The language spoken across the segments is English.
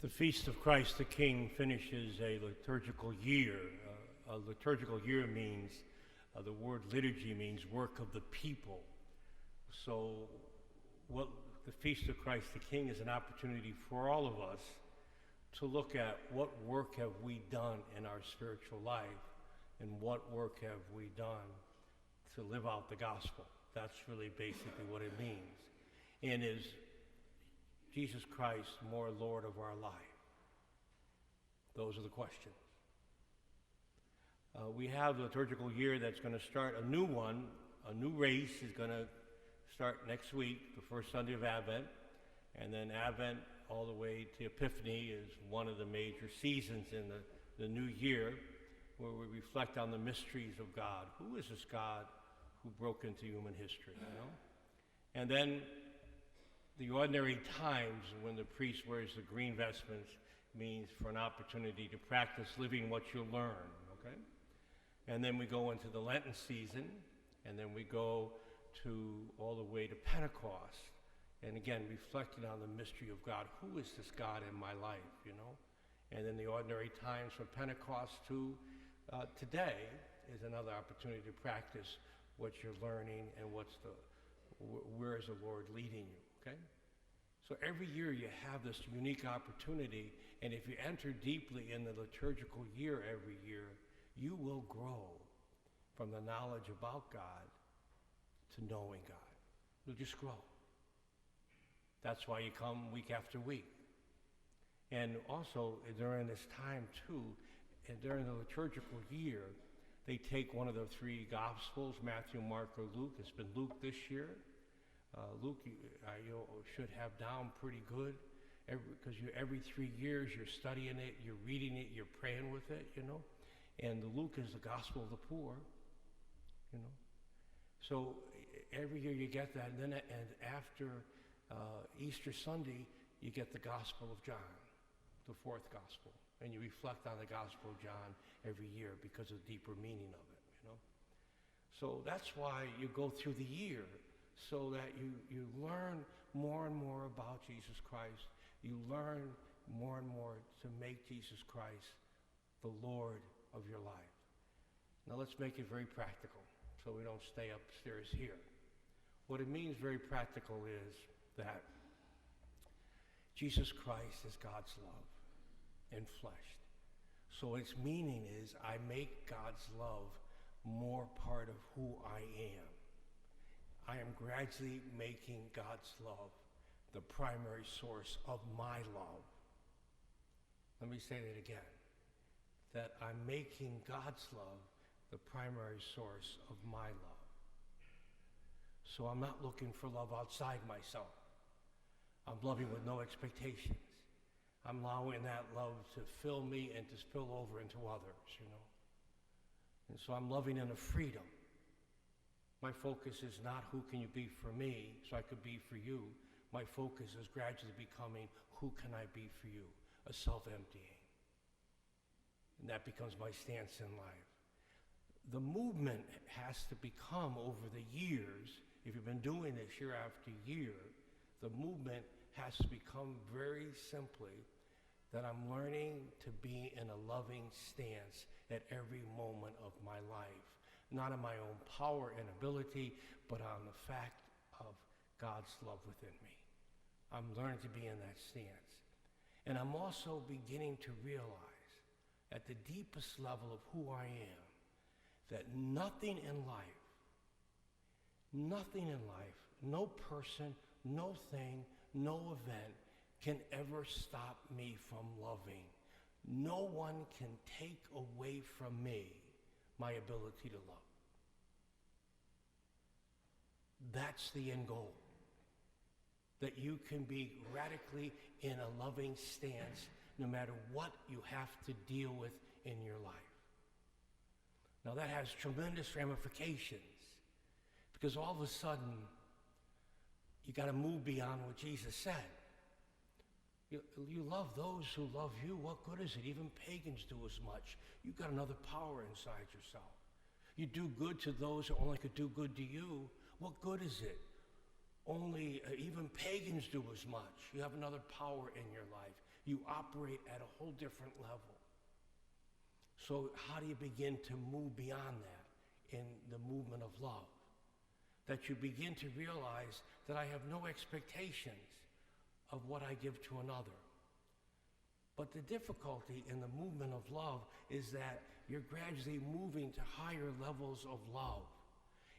The Feast of Christ the King finishes a liturgical year. A liturgical year means, the word liturgy means work of the people. So what the Feast of Christ the King is an opportunity for all of us to look at what work have we done in our spiritual life and what work have we done to live out the gospel. That's really basically what it means. And is Jesus Christ more Lord of our life? Those are the questions. We have the liturgical year that's going to start a new one. A new race is going to start next week, the first Sunday of Advent. And then Advent all the way to Epiphany is one of the major seasons in the new year, where we reflect on the mysteries of God. Who is this God who broke into human history, you know? And then the ordinary times when the priest wears the green vestments means for an opportunity to practice living what you learn, okay? And then we go into the Lenten season, and then we go to all the way to Pentecost. And again, reflecting on the mystery of God. Who is this God in my life, you know? And then the ordinary times from Pentecost to today is another opportunity to practice what you're learning and where is the Lord leading you, okay? So every year you have this unique opportunity, and if you enter deeply in the liturgical year every year, you will grow from the knowledge about God to knowing God. You'll just grow. That's why you come week after week. And also during this time too, and during the liturgical year, they take one of the three Gospels, Matthew, Mark, or Luke. It's been Luke this year. Luke, you should have down pretty good, because every 3 years you're studying it, you're reading it, you're praying with it, you know. And Luke is the Gospel of the poor, you know. So every year you get that, and then after Easter Sunday, you get the Gospel of John, the fourth Gospel, and you reflect on the Gospel of John every year because of the deeper meaning of it, you know. So that's why you go through the year, so that you learn more and more about Jesus Christ. You learn more and more to make Jesus Christ the Lord of your life. Now let's make it very practical so we don't stay upstairs here. What it means very practical is that Jesus Christ is God's love in flesh. So its meaning is I make God's love more part of who I am. I am gradually making God's love the primary source of my love. Let me say that again. That I'm making God's love the primary source of my love. So I'm not looking for love outside myself. I'm loving with no expectations. I'm allowing that love to fill me and to spill over into others, you know. And so I'm loving in a freedom. My focus is not who can you be for me so I could be for you. My focus is gradually becoming who can I be for you, a self-emptying. And that becomes my stance in life. The movement has to become over the years, if you've been doing this year after year, the movement has to become very simply that I'm learning to be in a loving stance at every moment of my life. Not on my own power and ability, but on the fact of God's love within me. I'm learning to be in that stance. And I'm also beginning to realize at the deepest level of who I am, that nothing in life, no person, no thing, no event can ever stop me from loving. No one can take away from me my ability to love. That's the end goal. That you can be radically in a loving stance no matter what you have to deal with in your life. Now that has tremendous ramifications, because all of a sudden you got to move beyond what Jesus said. You love those who love you. What good is it? Even pagans do as much. You've got another power inside yourself. You do good to those who only could do good to you. What good is it? Only even pagans do as much. You have another power in your life. You operate at a whole different level. So how do you begin to move beyond that in the movement of love? That you begin to realize that I have no expectations of what I give to another. But the difficulty in the movement of love is that you're gradually moving to higher levels of love.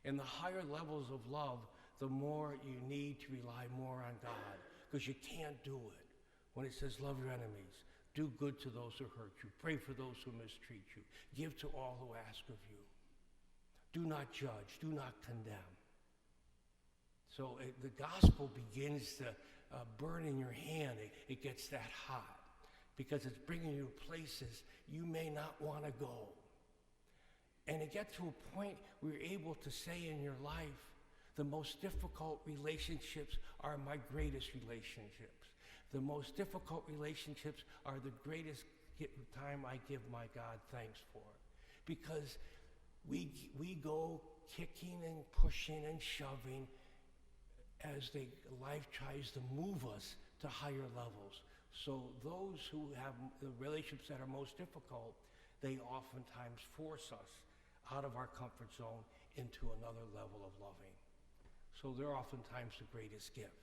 And the higher levels of love, the more you need to rely more on God, because you can't do it. When it says love your enemies, do good to those who hurt you, pray for those who mistreat you, give to all who ask of you. Do not judge, do not condemn. So the gospel begins to burn in your hand. It gets that hot because it's bringing you to places you may not want to go. And it gets to a point where you're able to say in your life, the most difficult relationships are my greatest relationships. The most difficult relationships are the greatest time I give my God thanks for. Because we go kicking and pushing and shoving as life tries to move us to higher levels. So those who have the relationships that are most difficult, they oftentimes force us out of our comfort zone into another level of loving. So they're oftentimes the greatest gift.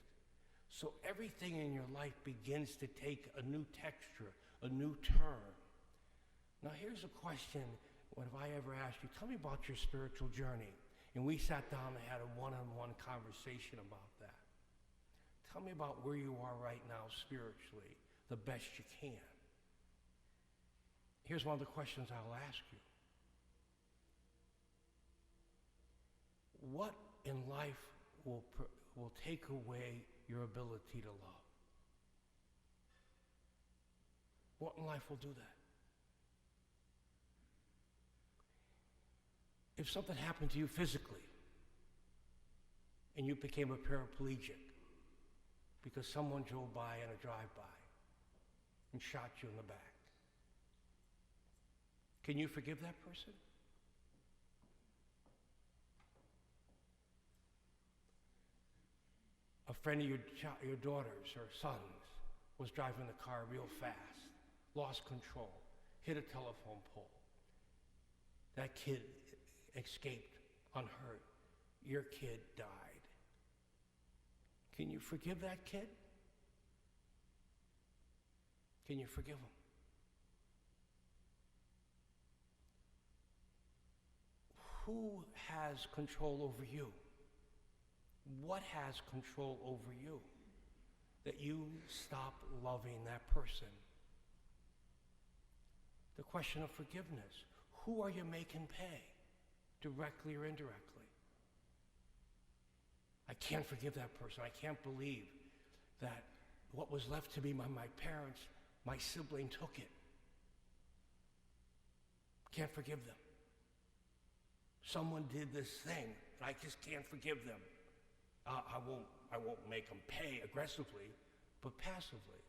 So everything in your life begins to take a new texture, a new turn. Now here's a question, if I ever asked you, tell me about your spiritual journey. And we sat down and had a one-on-one conversation about that. Tell me about where you are right now spiritually, the best you can. Here's one of the questions I'll ask you. What in life will take away your ability to love? What in life will do that? If something happened to you physically and you became a paraplegic because someone drove by in a drive-by and shot you in the back, can you forgive that person? A friend of your daughter's or son's was driving the car real fast, lost control, hit a telephone pole. That kid escaped unhurt. Your kid died. Can you forgive that kid? Can you forgive him? Who has control over you? What has control over you? That you stop loving that person. The question of forgiveness. Who are you making pay? Directly or indirectly? I can't forgive that person. I can't believe that what was left to me by my parents, my sibling took it. Can't forgive them. Someone did this thing, and I just can't forgive them. I won't make them pay aggressively, but passively.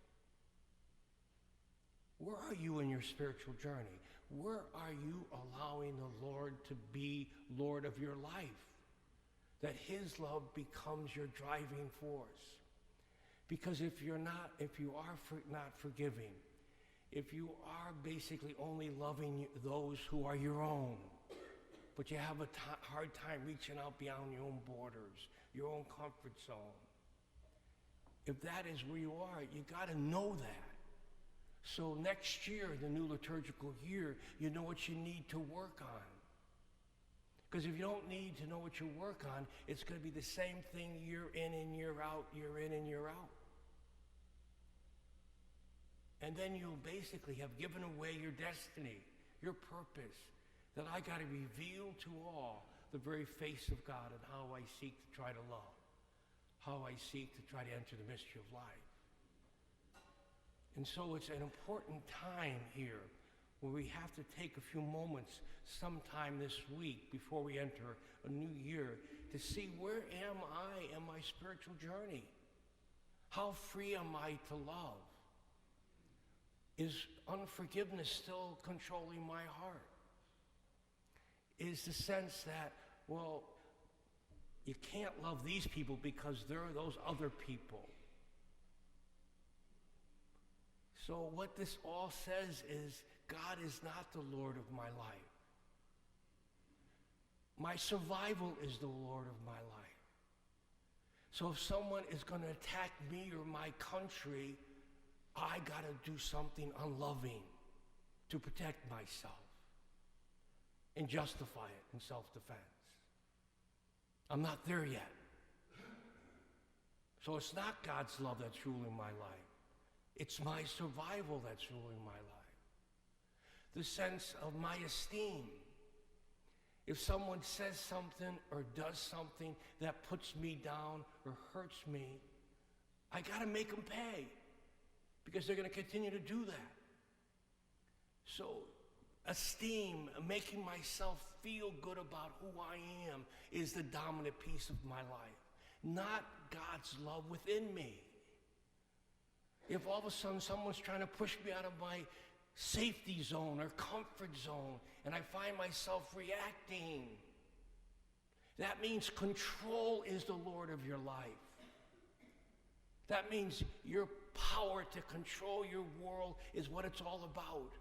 Where are you in your spiritual journey? Where are you allowing the Lord to be Lord of your life? That his love becomes your driving force. Because if you are not forgiving, if you are basically only loving those who are your own, but you have a hard time reaching out beyond your own borders, your own comfort zone. If that is where you are, you got to know that. So next year, the new liturgical year, you know what you need to work on. Because if you don't need to know what you work on, it's going to be the same thing year in and year out, year in and year out. And then you'll basically have given away your destiny, your purpose, that I got to reveal to all the very face of God and how I seek to try to love, how I seek to try to enter the mystery of life. And so it's an important time here where we have to take a few moments sometime this week before we enter a new year to see where am I in my spiritual journey? How free am I to love? Is unforgiveness still controlling my heart? Is the sense that, well, you can't love these people because there are those other people. So what this all says is God is not the Lord of my life. My survival is the Lord of my life. So if someone is going to attack me or my country, I got to do something unloving to protect myself and justify it in self-defense. I'm not there yet. So it's not God's love that's ruling my life. It's my survival that's ruling my life. The sense of my esteem. If someone says something or does something that puts me down or hurts me, I got to make them pay because they're going to continue to do that. So esteem, making myself feel good about who I am, is the dominant piece of my life, not God's love within me. If all of a sudden someone's trying to push me out of my safety zone or comfort zone, and I find myself reacting, that means control is the Lord of your life. That means your power to control your world is what it's all about.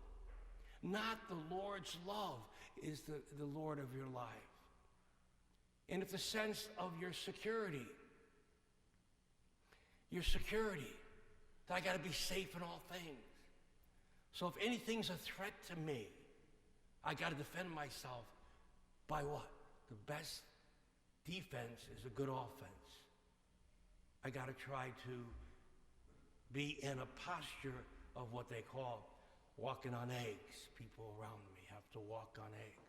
Not the Lord's love is the Lord of your life. And it's the sense of your security, that I got to be safe in all things. So if anything's a threat to me, I got to defend myself by what? The best defense is a good offense. I got to try to be in a posture of what they call walking on eggs. People around me have to walk on eggs.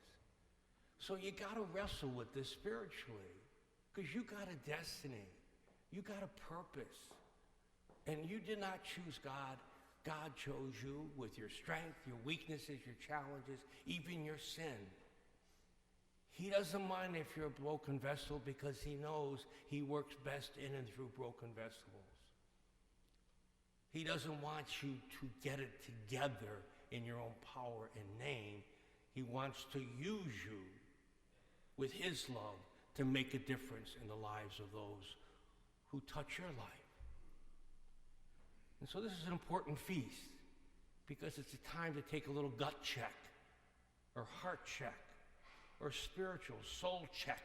So you got to wrestle with this spiritually, because you got a destiny. You got a purpose. And you did not choose God. God chose you with your strength, your weaknesses, your challenges, even your sin. He doesn't mind if you're a broken vessel, because he knows he works best in and through broken vessels. He doesn't want you to get it together in your own power and name. He wants to use you with his love to make a difference in the lives of those who touch your life. And so this is an important feast, because it's a time to take a little gut check or heart check or spiritual soul check,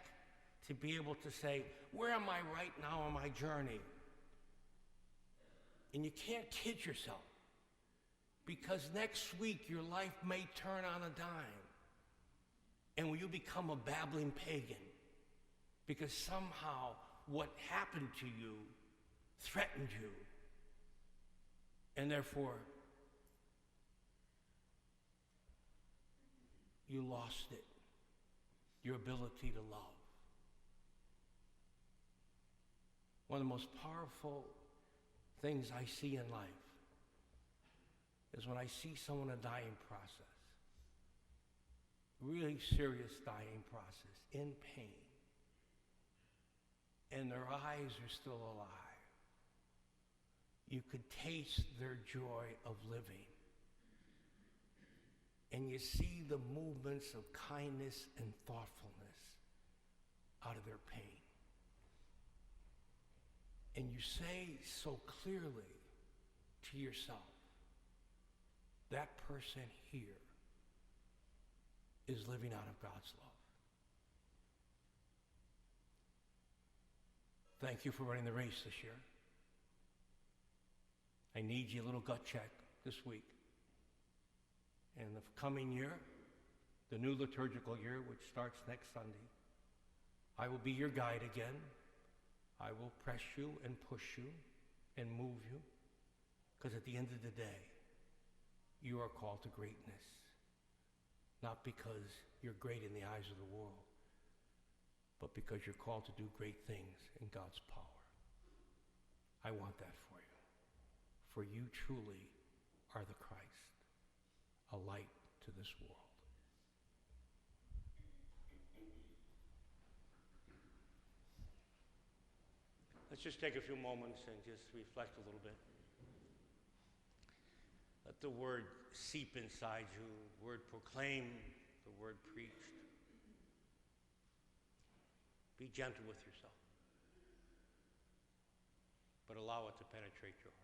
to be able to say, where am I right now on my journey? And you can't kid yourself, because next week your life may turn on a dime, and will you become a babbling pagan because somehow what happened to you threatened you, and therefore you lost it, your ability to love. One of the most powerful things I see in life is when I see someone in a dying process, really serious dying process, in pain, and their eyes are still alive. You could taste their joy of living. And you see the movements of kindness and thoughtfulness out of their pain. And you say so clearly to yourself, that person here is living out of God's love. Thank you for running the race this year. I need you a little gut check this week. And the coming year, the new liturgical year, which starts next Sunday, I will be your guide again. I will press you and push you and move you, because at the end of the day, you are called to greatness. Not because you're great in the eyes of the world, but because you're called to do great things in God's power. I want that for you. For you truly are the Christ, a light to this world. Let's just take a few moments and just reflect a little bit. Let the word seep inside you, the word proclaimed, the word preached. Be gentle with yourself, but allow it to penetrate your heart.